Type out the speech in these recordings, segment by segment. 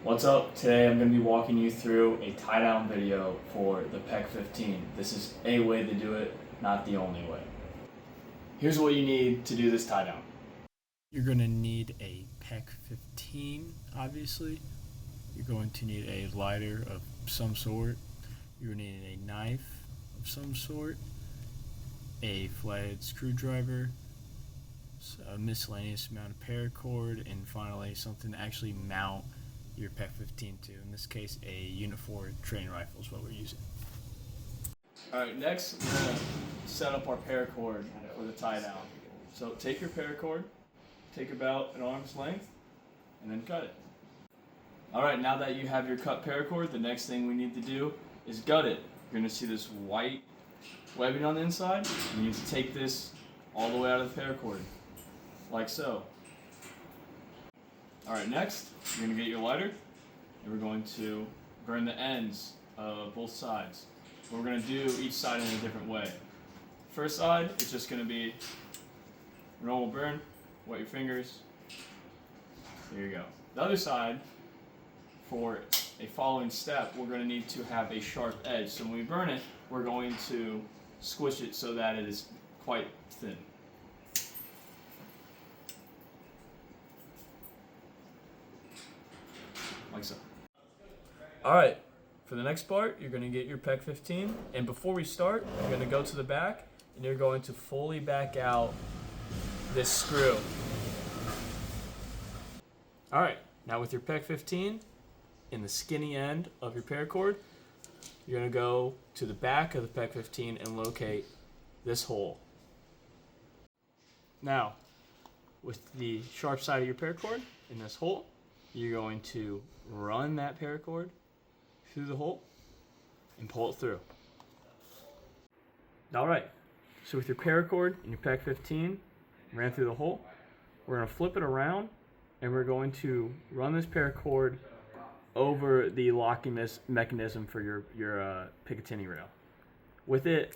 What's up? Today I'm going to be walking you through a tie down video for the PEQ-15. This is a way to do it, not the only way. Here's what you need to do this tie down. You're going to need a PEQ-15, obviously. You're going to need a lighter of some sort. You're going to need a knife of some sort, a flathead screwdriver, a miscellaneous amount of paracord, and finally something to actually mount your PEQ-15 to. In this case, a Unit 4 training rifle is what we're using. Alright, next we're going to set up our paracord for the tie down. So take your paracord, take about an arm's length, and then cut it. Alright, now that you have your cut paracord, the next thing we need to do is gut it. You're going to see this white webbing on the inside. You need to take this all the way out of the paracord, like so. Alright, next, you're going to get your lighter, and we're going to burn the ends of both sides. We're going to do each side in a different way. First side, it's just going to be a normal burn, wet your fingers, there you go. The other side, for a following step, we're going to need to have a sharp edge. So when we burn it, we're going to squish it so that it is quite thin. Like so. Alright, for the next part, you're going to get your PEQ-15, and before we start, you're going to go to the back, and you're going to fully back out this screw. Alright, now with your PEQ-15, in the skinny end of your paracord, you're going to go to the back of the PEQ-15 and locate this hole. Now, with the sharp side of your paracord in this hole, you're going to run that paracord through the hole and pull it through. Alright, so with your paracord and your PEQ-15 ran through the hole, we're going to flip it around and we're going to run this paracord over the locking mechanism for your Picatinny rail. With it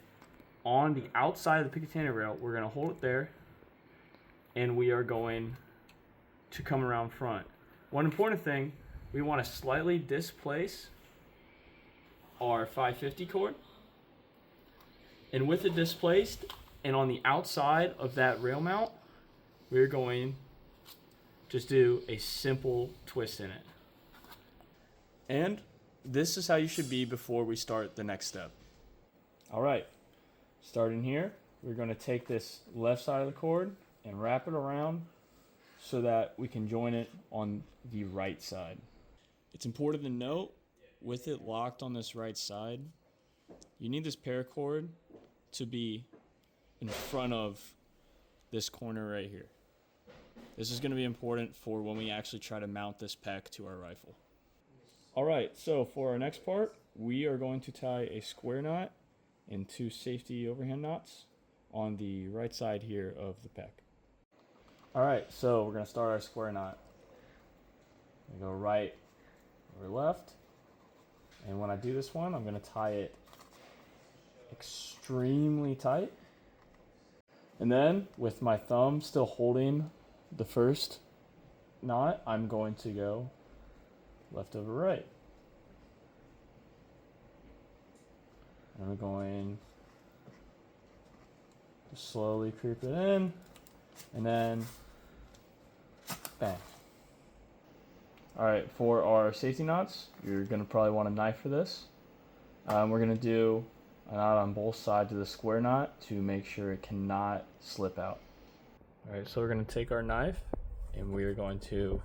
on the outside of the Picatinny rail, we're going to hold it there and we are going to come around front. One important thing, we want to slightly displace our 550 cord, and with it displaced and on the outside of that rail mount, we're going to just do a simple twist in it. And this is how you should be before we start the next step. Alright, starting here, we're going to take this left side of the cord and wrap it around so that we can join it on the right side. It's important to note, with it locked on this right side, you need this paracord to be in front of this corner right here. This is going to be important for when we actually try to mount this PEQ to our rifle. Alright, so for our next part, we are going to tie a square knot and two safety overhand knots on the right side here of the PEQ. Alright, so we're going to start our square knot. We go right or left, and when I do this one, I'm going to tie it extremely tight. And then, with my thumb still holding the first knot, I'm going to go left over right. And we're going to slowly creep it in, and then bang. Alright, for our safety knots, you're going to probably want a knife for this. We're going to do a knot on both sides of the square knot to make sure it cannot slip out. Alright, so we're going to take our knife and we are going to,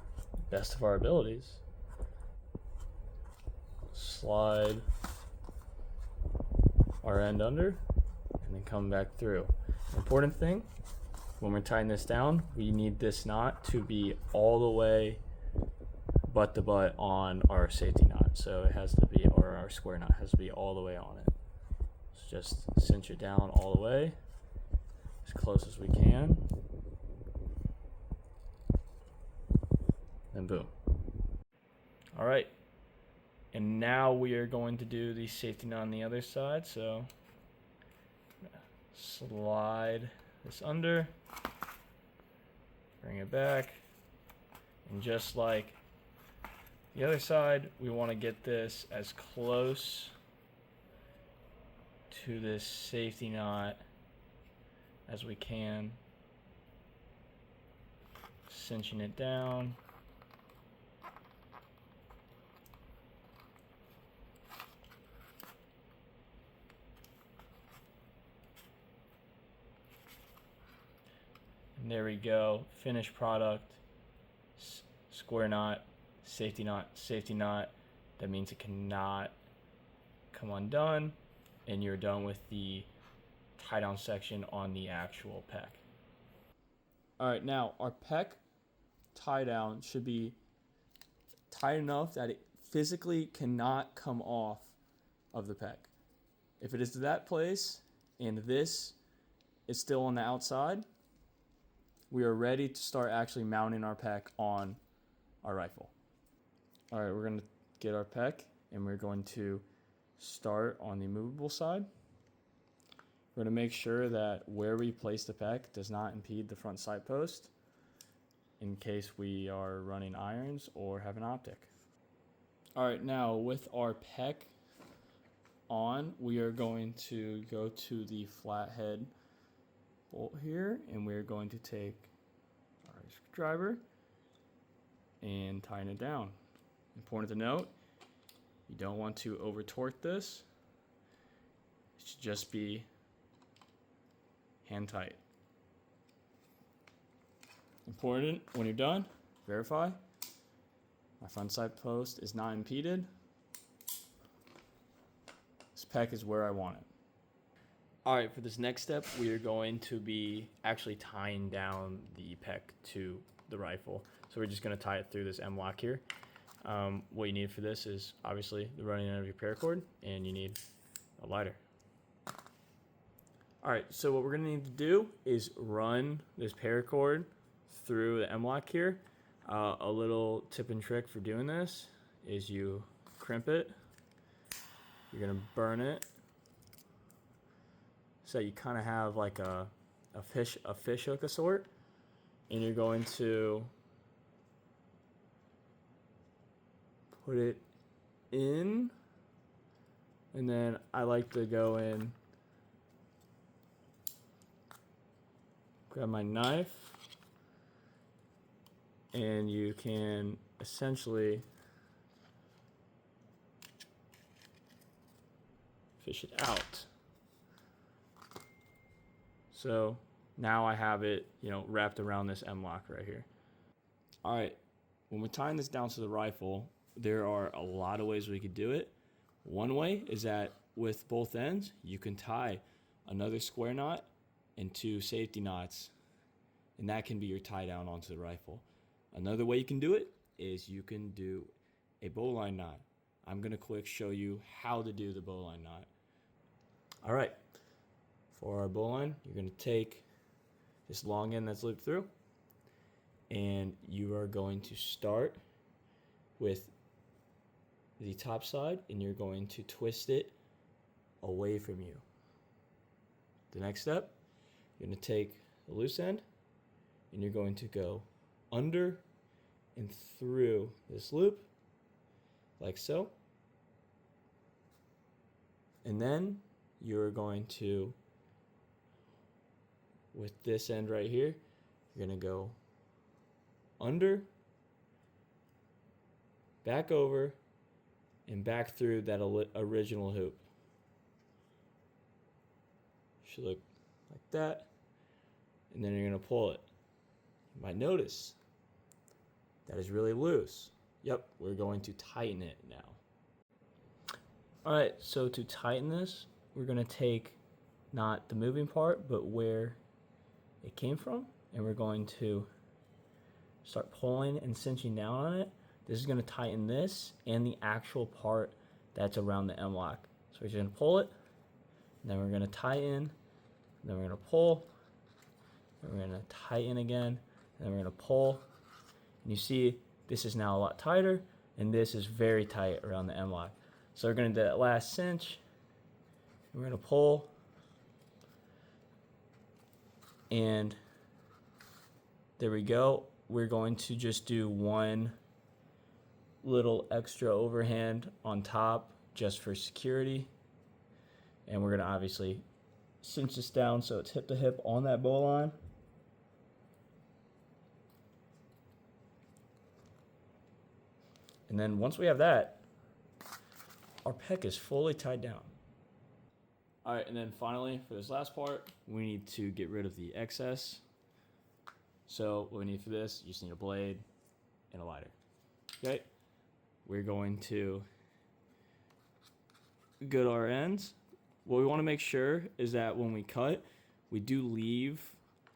best of our abilities, slide our end under and then come back through. Important thing, when we're tying this down, we need this knot to be all the way butt to butt on our safety knot. So it has to be, or our square knot has to be all the way on it. So just cinch it down all the way, as close as we can. And boom. All right. And now we are going to do the safety knot on the other side. So slide this under, bring it back, and just like The other side, we want to get this as close to this safety knot as we can, cinching it down. And there we go, finished product, square knot, safety knot, safety knot. That means it cannot come undone, and you're done with the tie down section on the actual PEQ. Alright, now our PEQ tie down should be tight enough that it physically cannot come off of the PEQ. If it is to that place and this is still on the outside, we are ready to start actually mounting our PEQ on our rifle. Alright, we're going to get our PEQ and we're going to start on the movable side. We're going to make sure that where we place the PEQ does not impede the front sight post in case we are running irons or have an optic. Alright, now with our PEQ on, we are going to go to the flathead bolt here, and we're going to take our screwdriver and tighten it down. Important to note, you don't want to over torque this. It should just be hand tight. Important, when you're done, verify my front sight post is not impeded. This PEQ is where I want it. Alright, for this next step, we are going to be actually tying down the PEQ to the rifle. So we're just going to tie it through this MLOK here. What you need for this is obviously the running end of your paracord, and you need a lighter. Alright, so what we're going to need to do is run this paracord through the MLOK here. A little tip and trick for doing this is you crimp it, you're going to burn it, so you kind of have like a fish hook of sort, and you're going to put it in, and then I like to go in, grab my knife, and you can essentially fish it out. So now I have it, wrapped around this MLOK right here. All right, when we're tying this down to the rifle, there are a lot of ways we could do it. One way is that with both ends, you can tie another square knot and 2 safety knots, and that can be your tie down onto the rifle. Another way you can do it is you can do a bowline knot. I'm gonna quick show you how to do the bowline knot. All right. For our bowline, you're going to take this long end that's looped through, and you are going to start with the top side, and you're going to twist it away from you. The next step, you're going to take the loose end, and you're going to go under and through this loop, like so. And then you're going to, with this end right here, you're going to go under, back over, and back through that original hoop. Should look like that. And then you're going to pull it. You might notice that is really loose. Yep, we're going to tighten it now. Alright, so to tighten this, we're going to take not the moving part, but where it came from, and we're going to start pulling and cinching down on it. This is going to tighten this and the actual part that's around the MLOK. So we're just going to pull it, and then we're going to tighten, and then we're going to pull, and we're going to tighten again, and then we're going to pull. And you see this is now a lot tighter, and this is very tight around the MLOK. So we're going to do that last cinch, and we're going to pull, and there we go. We're going to just do one little extra overhand on top just for security. And we're going to obviously cinch this down so it's hip to hip on that bowline. And then once we have that, our PEQ is fully tied down. All right, and then finally, for this last part, we need to get rid of the excess. So what we need for this, you just need a blade and a lighter. Okay, we're going to go to our ends. What we want to make sure is that when we cut, we do leave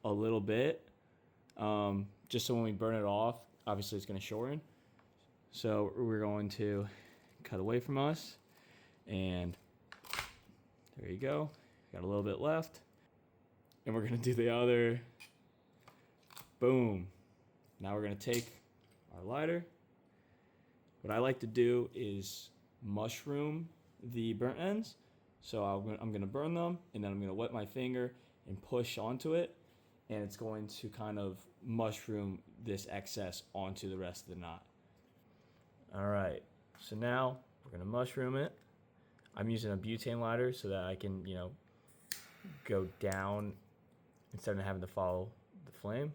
a little bit, just so when we burn it off, obviously it's going to shorten. So we're going to cut away from us, and there you go. Got a little bit left, and we're going to do the other. Boom. Now we're going to take our lighter. What I like to do is mushroom the burnt ends. So I'm going to burn them, and then I'm going to wet my finger and push onto it, and it's going to kind of mushroom this excess onto the rest of the knot. All right, so now we're going to mushroom it. I'm using a butane lighter so that I can, go down instead of having to follow the flame.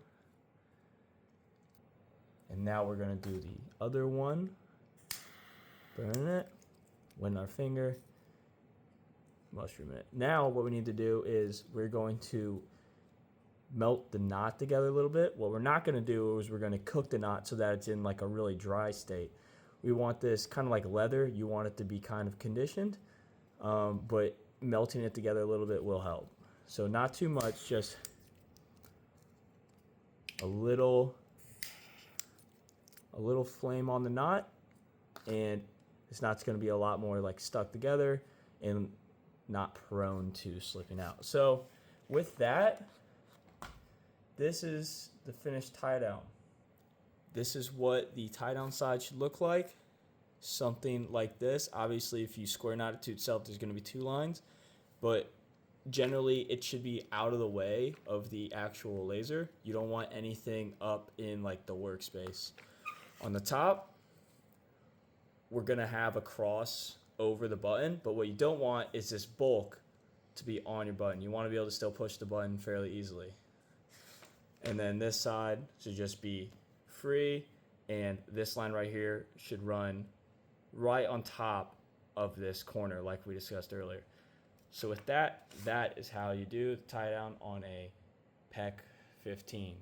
And now we're going to do the other one. Burn it, wet our finger, mushroom it. Now what we need to do is we're going to melt the knot together a little bit. What we're not going to do is we're going to cook the knot so that it's in like a really dry state. We want this kind of like leather. You want it to be kind of conditioned, but melting it together a little bit will help. So not too much, just a little flame on the knot, and this knot's going to be a lot more like stuck together and not prone to slipping out. So with that, this is the finished tie down. This is what the tie down side should look like. Something like this. Obviously, if you square knot it to itself, there's going to be two lines, but generally it should be out of the way of the actual laser. You don't want anything up in like the workspace. On the top, we're going to have a cross over the button, but what you don't want is this bulk to be on your button. You want to be able to still push the button fairly easily. And then this side should just be free, and this line right here should run right on top of this corner like we discussed earlier. So with that, that is how you do the tie down on a PEQ-15.